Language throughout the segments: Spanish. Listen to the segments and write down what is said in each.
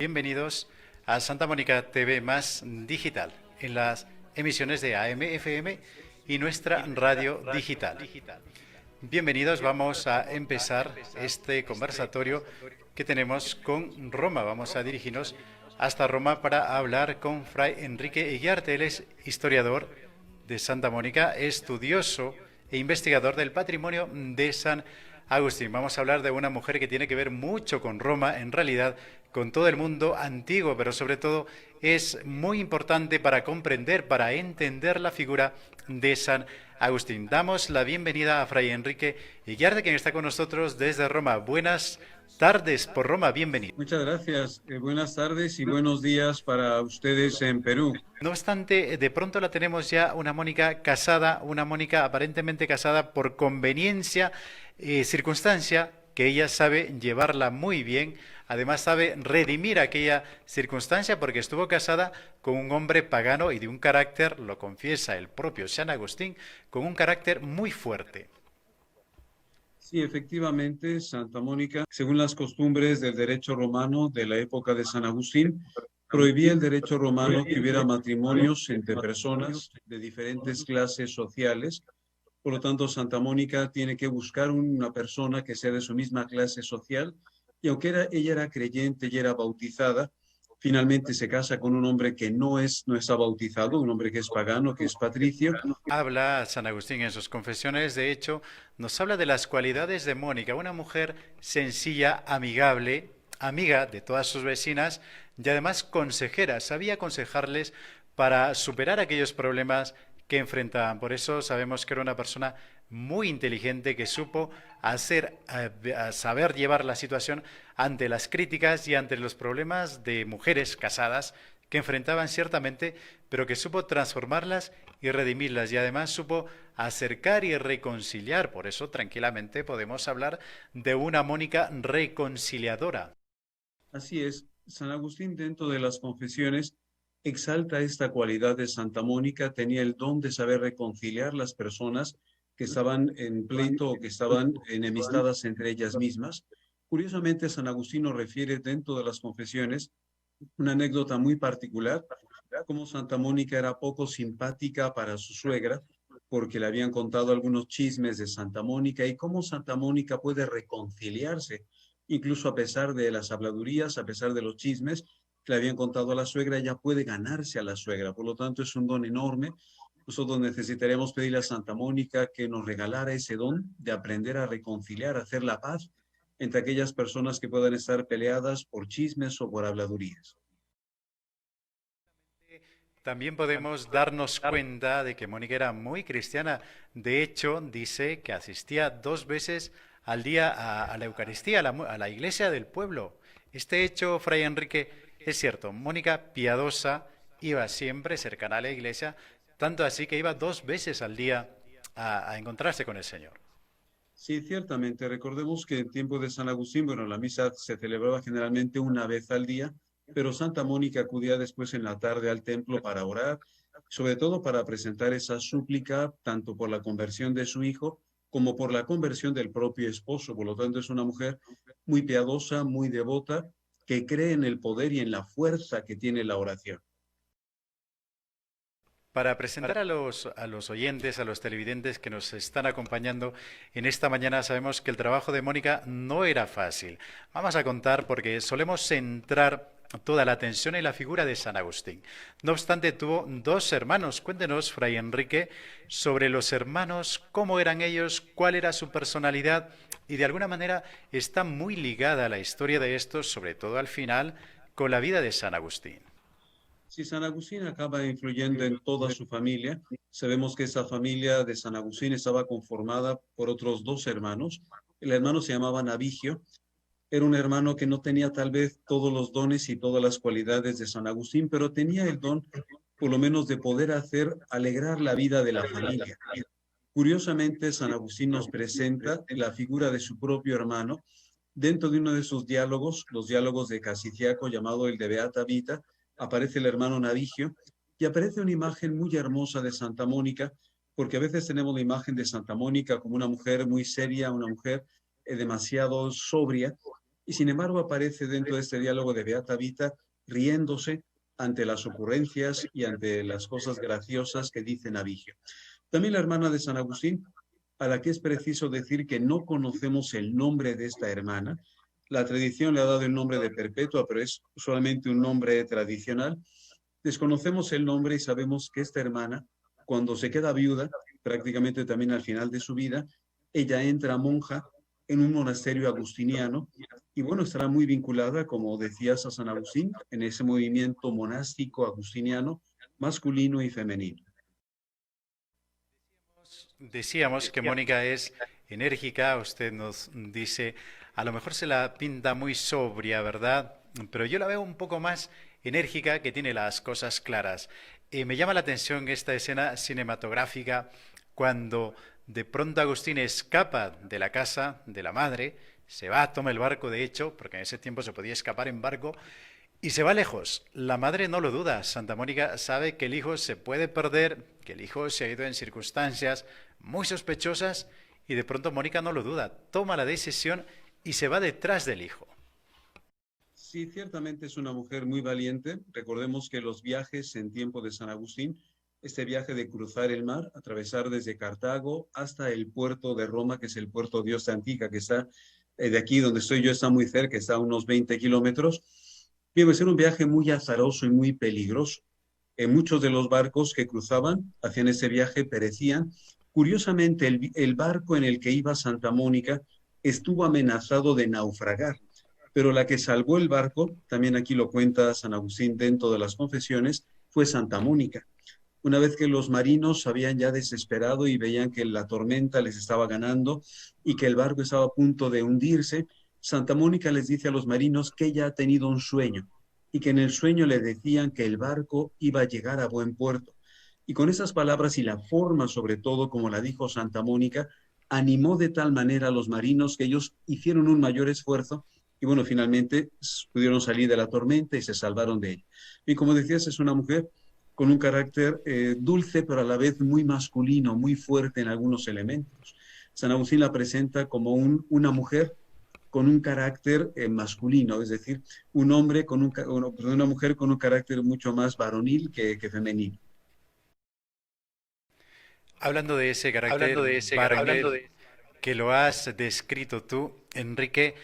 Bienvenidos a Santa Mónica TV más digital, en las emisiones de AM, FM y nuestra radio digital. Bienvenidos, vamos a empezar este conversatorio que tenemos con Roma. Vamos a dirigirnos hasta Roma para hablar con Fray Enrique Eguiarte. Él es historiador de Santa Mónica, estudioso e investigador del patrimonio de San Agustín. Vamos a hablar de una mujer que tiene que ver mucho con Roma, en realidad con todo el mundo antiguo, pero sobre todo es muy importante para comprender, para entender la figura de San Agustín. Damos la bienvenida a Fray Enrique Eguiarte, quien está con nosotros desde Roma. Buenas tardes por Roma, bienvenido. Muchas gracias. Buenas tardes y buenos días para ustedes en Perú. No obstante, de pronto la tenemos ya una Mónica casada, una Mónica aparentemente casada por conveniencia, circunstancia que ella sabe llevarla muy bien. Además sabe redimir aquella circunstancia porque estuvo casada con un hombre pagano y de un carácter, lo confiesa el propio San Agustín, con un carácter muy fuerte. Sí, efectivamente, Santa Mónica, según las costumbres del derecho romano de la época de San Agustín, prohibía el derecho romano que hubiera matrimonios entre personas de diferentes clases sociales. Por lo tanto, Santa Mónica tiene que buscar una persona que sea de su misma clase social, y aunque ella era creyente y era bautizada, finalmente se casa con un hombre que no está bautizado, un hombre que es pagano, que es patricio. Habla San Agustín en sus confesiones, de hecho, nos habla de las cualidades de Mónica, una mujer sencilla, amigable, amiga de todas sus vecinas y además consejera, sabía aconsejarles para superar aquellos problemas que enfrentaban. Por eso sabemos que era una persona muy inteligente que supo saber llevar la situación ante las críticas y ante los problemas de mujeres casadas que enfrentaban ciertamente, pero que supo transformarlas y redimirlas y además supo acercar y reconciliar. Por eso tranquilamente podemos hablar de una Mónica reconciliadora. Así es, San Agustín dentro de las confesiones exalta esta cualidad de Santa Mónica, tenía el don de saber reconciliar las personas que estaban en pleito o que estaban enemistadas entre ellas mismas. Curiosamente, San Agustín nos refiere dentro de las confesiones una anécdota muy particular, como Santa Mónica era poco simpática para su suegra, porque le habían contado algunos chismes de Santa Mónica y cómo Santa Mónica puede reconciliarse, incluso a pesar de las habladurías, a pesar de los chismes que le habían contado a la suegra, ella puede ganarse a la suegra. Por lo tanto, es un don enorme. Nosotros necesitaríamos pedirle a Santa Mónica que nos regalara ese don de aprender a reconciliar, a hacer la paz entre aquellas personas que puedan estar peleadas por chismes o por habladurías. También podemos darnos cuenta de que Mónica era muy cristiana. De hecho, dice que asistía 2 veces al día a la Eucaristía, a la iglesia del pueblo. Este hecho, Fray Enrique, es cierto. Mónica, piadosa, iba siempre cercana a la iglesia, tanto así que iba 2 veces al día a encontrarse con el Señor. Sí, ciertamente. Recordemos que en tiempo de San Agustín, bueno, la misa se celebraba generalmente una vez al día, pero Santa Mónica acudía después en la tarde al templo para orar, sobre todo para presentar esa súplica, tanto por la conversión de su hijo como por la conversión del propio esposo. Por lo tanto, es una mujer muy piadosa, muy devota, que cree en el poder y en la fuerza que tiene la oración. Para presentar a los oyentes, a los televidentes que nos están acompañando en esta mañana, sabemos que el trabajo de Mónica no era fácil. Vamos a contar porque solemos centrar toda la atención en la figura de San Agustín. No obstante, tuvo 2 hermanos. Cuéntenos, Fray Enrique, sobre los hermanos, cómo eran ellos, cuál era su personalidad y de alguna manera está muy ligada a la historia de estos, sobre todo al final, con la vida de San Agustín. Si San Agustín acaba influyendo en toda su familia, sabemos que esa familia de San Agustín estaba conformada por otros 2 hermanos. El hermano se llamaba Navigio, era un hermano que no tenía tal vez todos los dones y todas las cualidades de San Agustín, pero tenía el don, por lo menos, de poder hacer alegrar la vida de la familia. Curiosamente, San Agustín nos presenta la figura de su propio hermano dentro de uno de sus diálogos, los diálogos de Casiciaco, llamado el de Beata Vita. Aparece el hermano Navigio y aparece una imagen muy hermosa de Santa Mónica, porque a veces tenemos la imagen de Santa Mónica como una mujer muy seria, una mujer demasiado sobria, y sin embargo aparece dentro de este diálogo de Beata Vita riéndose ante las ocurrencias y ante las cosas graciosas que dice Navigio. También la hermana de San Agustín, a la que es preciso decir que no conocemos el nombre de esta hermana. La tradición le ha dado el nombre de Perpetua, pero es solamente un nombre tradicional. Desconocemos el nombre y sabemos que esta hermana, cuando se queda viuda, prácticamente también al final de su vida, ella entra monja en un monasterio agustiniano y bueno, estará muy vinculada, como decías, a San Agustín, en ese movimiento monástico agustiniano, masculino y femenino. Decíamos que Mónica es enérgica, usted nos dice, a lo mejor se la pinta muy sobria, ¿verdad? Pero yo la veo un poco más enérgica, que tiene las cosas claras. Me llama la atención esta escena cinematográfica cuando de pronto Agustín escapa de la casa de la madre, se va, toma el barco de hecho, porque en ese tiempo se podía escapar en barco, y se va lejos. La madre no lo duda. Santa Mónica sabe que el hijo se puede perder, que el hijo se ha ido en circunstancias muy sospechosas y de pronto Mónica no lo duda. Toma la decisión y se va detrás del hijo. Sí, ciertamente es una mujer muy valiente. Recordemos que los viajes en tiempo de San Agustín, este viaje de cruzar el mar, atravesar desde Cartago hasta el puerto de Roma, que es el puerto Dios de Antica, que está de aquí donde estoy yo, está muy cerca, está a unos 20 kilómetros. Debe ser un viaje muy azaroso y muy peligroso. Muchos de los barcos que cruzaban, hacían ese viaje, perecían. Curiosamente, el barco en el que iba Santa Mónica estuvo amenazado de naufragar, pero la que salvó el barco, también aquí lo cuenta San Agustín dentro de las confesiones, fue Santa Mónica. Una vez que los marinos habían ya desesperado y veían que la tormenta les estaba ganando y que el barco estaba a punto de hundirse, Santa Mónica les dice a los marinos que ella ha tenido un sueño y que en el sueño le decían que el barco iba a llegar a buen puerto. Y con esas palabras y la forma, sobre todo, como la dijo Santa Mónica, animó de tal manera a los marinos que ellos hicieron un mayor esfuerzo y bueno, finalmente pudieron salir de la tormenta y se salvaron de ella. Y como decías, es una mujer con un carácter dulce, pero a la vez muy masculino, muy fuerte en algunos elementos. San Agustín la presenta como una mujer con un carácter masculino, es decir, un hombre con una mujer con un carácter mucho más varonil que femenino. Hablando de ese carácter varonil que lo has descrito tú, Enrique,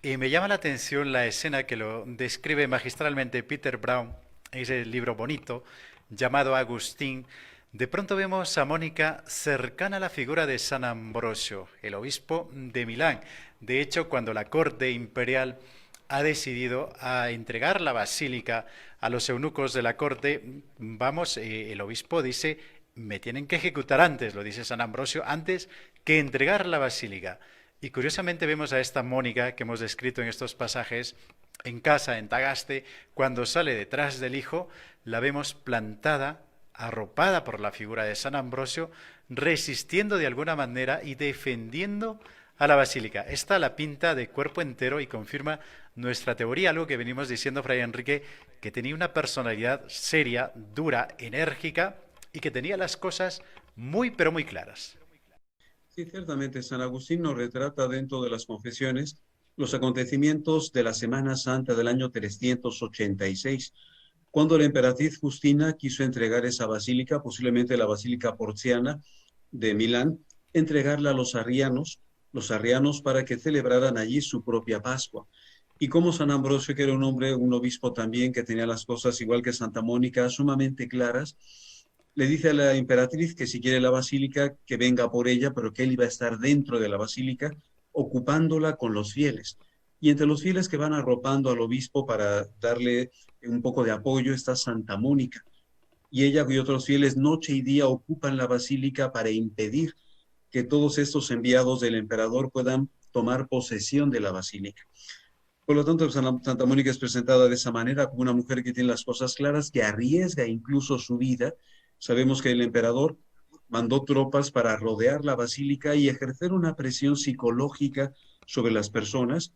me llama la atención la escena que lo describe magistralmente Peter Brown, ese libro bonito llamado Agustín. De pronto vemos a Mónica cercana a la figura de San Ambrosio, el obispo de Milán. De hecho, cuando la corte imperial ha decidido a entregar la basílica a los eunucos de la corte, vamos, el obispo dice, me tienen que ejecutar antes, lo dice San Ambrosio, antes que entregar la basílica. Y curiosamente vemos a esta Mónica que hemos descrito en estos pasajes en casa, en Tagaste, cuando sale detrás del hijo, la vemos plantada, arropada por la figura de San Ambrosio, resistiendo de alguna manera y defendiendo a la basílica. Esta la pinta de cuerpo entero y confirma nuestra teoría, algo que venimos diciendo, Fray Enrique, que tenía una personalidad seria, dura, enérgica y que tenía las cosas muy, pero muy claras. Sí, ciertamente, San Agustín nos retrata dentro de las confesiones los acontecimientos de la Semana Santa del año 386, cuando la emperatriz Justina quiso entregar esa basílica, posiblemente la Basílica Porciana de Milán, entregarla a los arrianos para que celebraran allí su propia Pascua. Y como San Ambrosio, que era un hombre, un obispo también, que tenía las cosas igual que Santa Mónica, sumamente claras, le dice a la emperatriz que si quiere la basílica, que venga por ella, pero que él iba a estar dentro de la basílica, ocupándola con los fieles. Y entre los fieles que van arropando al obispo para darle un poco de apoyo está Santa Mónica. Y ella y otros fieles noche y día ocupan la basílica para impedir que todos estos enviados del emperador puedan tomar posesión de la basílica. Por lo tanto, Santa Mónica es presentada de esa manera como una mujer que tiene las cosas claras, que arriesga incluso su vida. Sabemos que el emperador mandó tropas para rodear la basílica y ejercer una presión psicológica sobre las personas.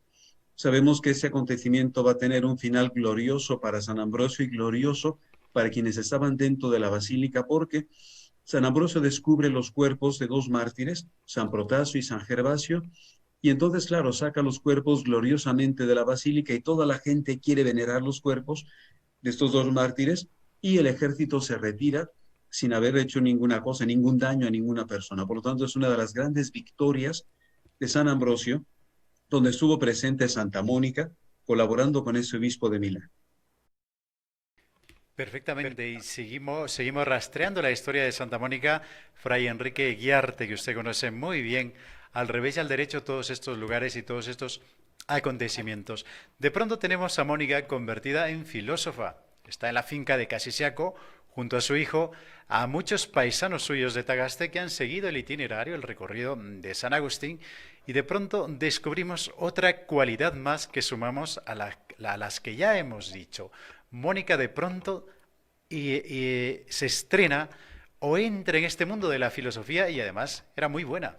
Sabemos que ese acontecimiento va a tener un final glorioso para San Ambrosio y glorioso para quienes estaban dentro de la basílica, porque San Ambrosio descubre los cuerpos de dos mártires, San Protasio y San Gervasio, Y entonces, claro, saca los cuerpos gloriosamente de la basílica y toda la gente quiere venerar los cuerpos de estos dos mártires y el ejército se retira sin haber hecho ninguna cosa, ningún daño a ninguna persona. Por lo tanto, es una de las grandes victorias de San Ambrosio, donde estuvo presente Santa Mónica, colaborando con ese obispo de Milán. Perfectamente, y seguimos rastreando la historia de Santa Mónica, Fray Enrique Guiarte, que usted conoce muy bien, al revés y al derecho, todos estos lugares y todos estos acontecimientos. De pronto tenemos a Mónica convertida en filósofa. Está en la finca de Casisiaco, junto a su hijo, a muchos paisanos suyos de Tagaste que han seguido el itinerario, el recorrido de San Agustín, y de pronto descubrimos otra cualidad más que sumamos a las que ya hemos dicho. Mónica de pronto se estrena o entra en este mundo de la filosofía y además era muy buena.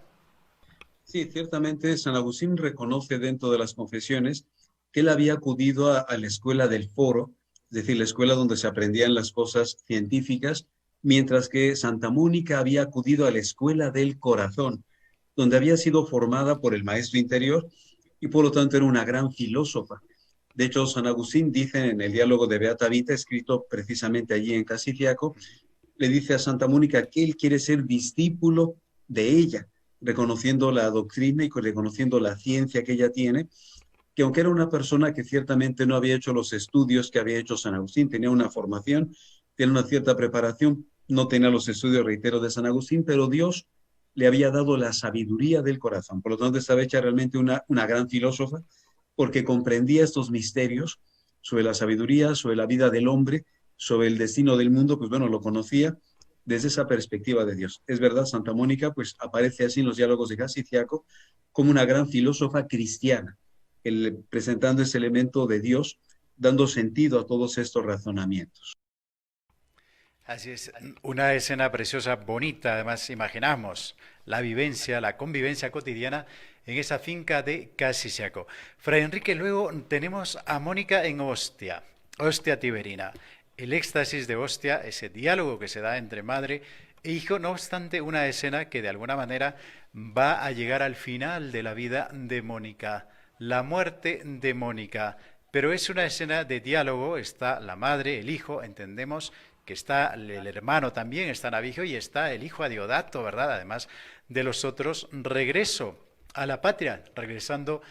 Sí, ciertamente San Agustín reconoce dentro de las confesiones que él había acudido a la escuela del foro, es decir, la escuela donde se aprendían las cosas científicas, mientras que Santa Mónica había acudido a la escuela del corazón, donde había sido formada por el maestro interior y por lo tanto era una gran filósofa. De hecho, San Agustín dice en el diálogo de Beata Vita, escrito precisamente allí en Casiciaco, le dice a Santa Mónica que él quiere ser discípulo de ella, reconociendo la doctrina y reconociendo la ciencia que ella tiene, que aunque era una persona que ciertamente no había hecho los estudios que había hecho San Agustín, tenía una formación, tenía una cierta preparación, no tenía los estudios, reitero, de San Agustín, pero Dios le había dado la sabiduría del corazón. Por lo tanto, estaba hecha realmente una gran filósofa, porque comprendía estos misterios sobre la sabiduría, sobre la vida del hombre, sobre el destino del mundo, pues bueno, lo conocía desde esa perspectiva de Dios. Es verdad, Santa Mónica pues aparece así en los diálogos de Casiciaco como una gran filósofa cristiana, presentando ese elemento de Dios, dando sentido a todos estos razonamientos. Así es, una escena preciosa, bonita, además imaginamos la vivencia, la convivencia cotidiana en esa finca de Casisiaco. Fray Enrique, luego tenemos a Mónica en Ostia, Ostia Tiberina. El éxtasis de Ostia, ese diálogo que se da entre madre e hijo, no obstante una escena que de alguna manera va a llegar al final de la vida de Mónica, la muerte de Mónica. Pero es una escena de diálogo, está la madre, el hijo, entendemos que está el hermano también, está Navigio y está el hijo Adiodato, ¿verdad? Además de los otros, regreso a la patria, regresando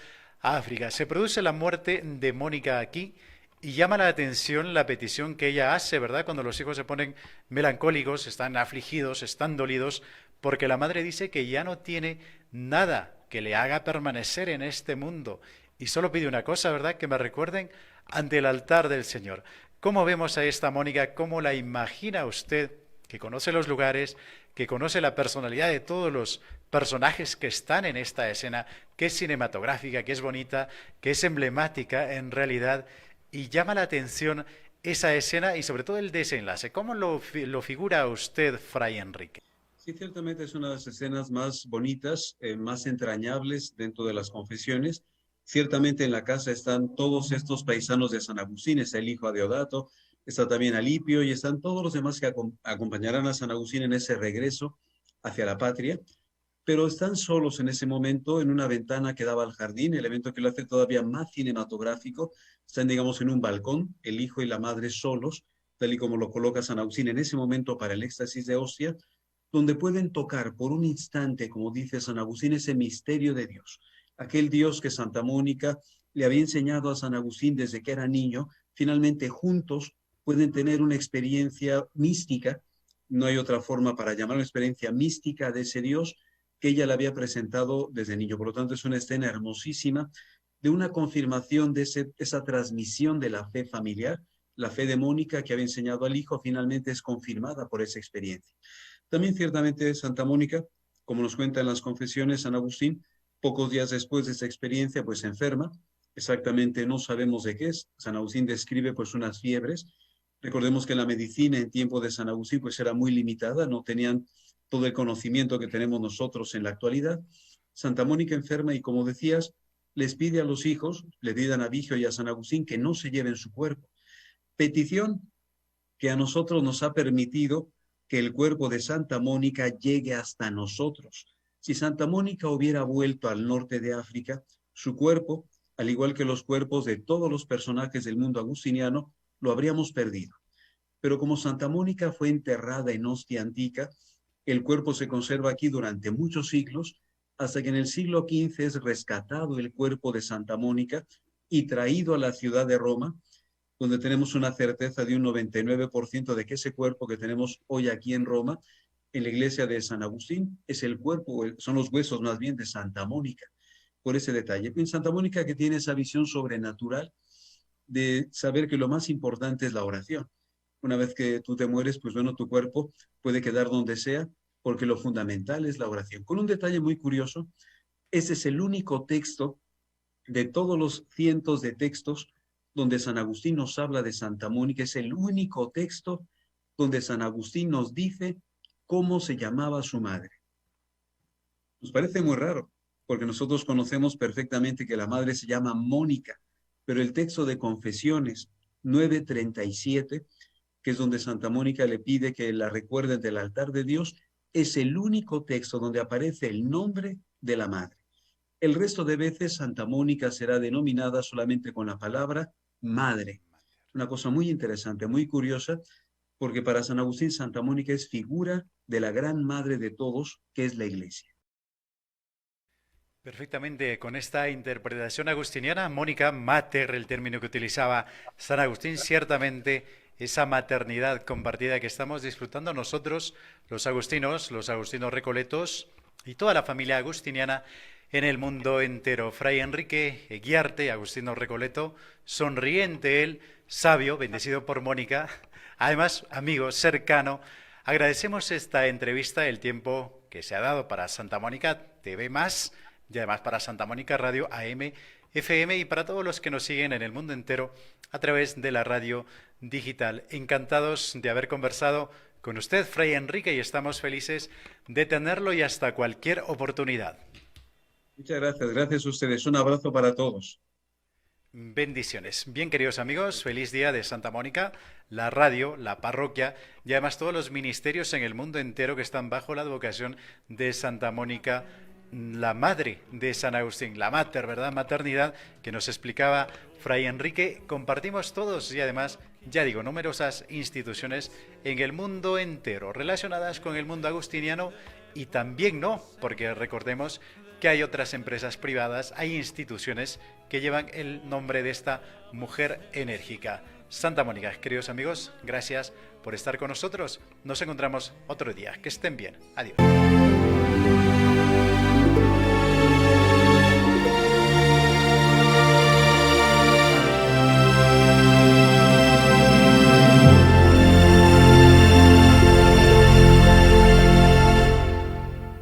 a África. Se produce la muerte de Mónica aquí y llama la atención la petición que ella hace, ¿verdad? Cuando los hijos se ponen melancólicos, están afligidos, están dolidos, porque la madre dice que ya no tiene nada que le haga permanecer en este mundo. Y solo pide una cosa, ¿verdad? Que me recuerden ante el altar del Señor. ¿Cómo vemos a esta Mónica? ¿Cómo la imagina usted, que conoce los lugares, que conoce la personalidad de todos los personajes que están en esta escena, que es cinematográfica, que es bonita, que es emblemática en realidad, y llama la atención esa escena y sobre todo el desenlace? ¿Cómo lo figura usted, Fray Enrique? Sí, ciertamente es una de las escenas más bonitas, más entrañables dentro de las confesiones. Ciertamente en la casa están todos estos paisanos de San Agustín, está el hijo Adeodato, está también Alipio y están todos los demás que acompañarán a San Agustín en ese regreso hacia la patria, pero están solos en ese momento en una ventana que daba al jardín, elemento que lo hace todavía más cinematográfico. Están, digamos, en un balcón, el hijo y la madre solos, tal y como lo coloca San Agustín en ese momento para el éxtasis de Ostia, donde pueden tocar por un instante, como dice San Agustín, ese misterio de Dios. Aquel Dios que Santa Mónica le había enseñado a San Agustín desde que era niño, finalmente juntos pueden tener una experiencia mística, no hay otra forma para llamar una experiencia mística de ese Dios que ella le había presentado desde niño. Por lo tanto, es una escena hermosísima de una confirmación de esa transmisión de la fe familiar. La fe de Mónica que había enseñado al hijo finalmente es confirmada por esa experiencia. También ciertamente Santa Mónica, como nos cuenta en las confesiones San Agustín, pocos días después de esta experiencia, pues se enferma. Exactamente no sabemos de qué es. San Agustín describe pues unas fiebres. Recordemos que la medicina en tiempo de San Agustín pues era muy limitada, no tenían todo el conocimiento que tenemos nosotros en la actualidad. Santa Mónica enferma y como decías, les pide a los hijos, le pide a Navigio y a San Agustín que no se lleven su cuerpo. Petición que a nosotros nos ha permitido que el cuerpo de Santa Mónica llegue hasta nosotros. Si Santa Mónica hubiera vuelto al norte de África, su cuerpo, al igual que los cuerpos de todos los personajes del mundo agustiniano, lo habríamos perdido. Pero como Santa Mónica fue enterrada en Ostia Antica, el cuerpo se conserva aquí durante muchos siglos, hasta que en el siglo XV es rescatado el cuerpo de Santa Mónica y traído a la ciudad de Roma, donde tenemos una certeza de un 99% de que ese cuerpo que tenemos hoy aquí en Roma, en la iglesia de San Agustín, es el cuerpo, son los huesos más bien de Santa Mónica, por ese detalle. En Santa Mónica, que tiene esa visión sobrenatural de saber que lo más importante es la oración. Una vez que tú te mueres, pues bueno, tu cuerpo puede quedar donde sea, porque lo fundamental es la oración. Con un detalle muy curioso, ese es el único texto de todos los cientos de textos donde San Agustín nos habla de Santa Mónica, es el único texto donde San Agustín nos dice cómo se llamaba su madre. Nos parece muy raro, porque nosotros conocemos perfectamente que la madre se llama Mónica, pero el texto de Confesiones 9:37, que es donde Santa Mónica le pide que la recuerden del altar de Dios, es el único texto donde aparece el nombre de la madre. El resto de veces Santa Mónica será denominada solamente con la palabra madre. Una cosa muy interesante, muy curiosa, porque para San Agustín Santa Mónica es figura de la gran madre de todos, que es la Iglesia. Perfectamente, con esta interpretación agustiniana, Mónica Mater, el término que utilizaba San Agustín, ciertamente esa maternidad compartida que estamos disfrutando nosotros, los agustinos recoletos y toda la familia agustiniana en el mundo entero. Fray Enrique Eguiarte, agustino recoleto, sonriente él, sabio, bendecido por Mónica, además amigo cercano. Agradecemos esta entrevista, el tiempo que se ha dado para Santa Mónica TV+, y además para Santa Mónica Radio AM, FM y para todos los que nos siguen en el mundo entero a través de la radio digital. Encantados de haber conversado con usted, Fray Enrique, y estamos felices de tenerlo y hasta cualquier oportunidad. Muchas gracias, gracias a ustedes. Un abrazo para todos. Bendiciones. Bien, queridos amigos, feliz día de Santa Mónica, la radio, la parroquia y además todos los ministerios en el mundo entero que están bajo la advocación de Santa Mónica, la madre de San Agustín, la mater, ¿verdad? Maternidad que nos explicaba Fray Enrique. Compartimos todos y además, ya digo, numerosas instituciones en el mundo entero relacionadas con el mundo agustiniano y también no, porque recordemos que hay otras empresas privadas, hay instituciones que llevan el nombre de esta mujer enérgica. Santa Mónica, queridos amigos, gracias por estar con nosotros. Nos encontramos otro día. Que estén bien. Adiós.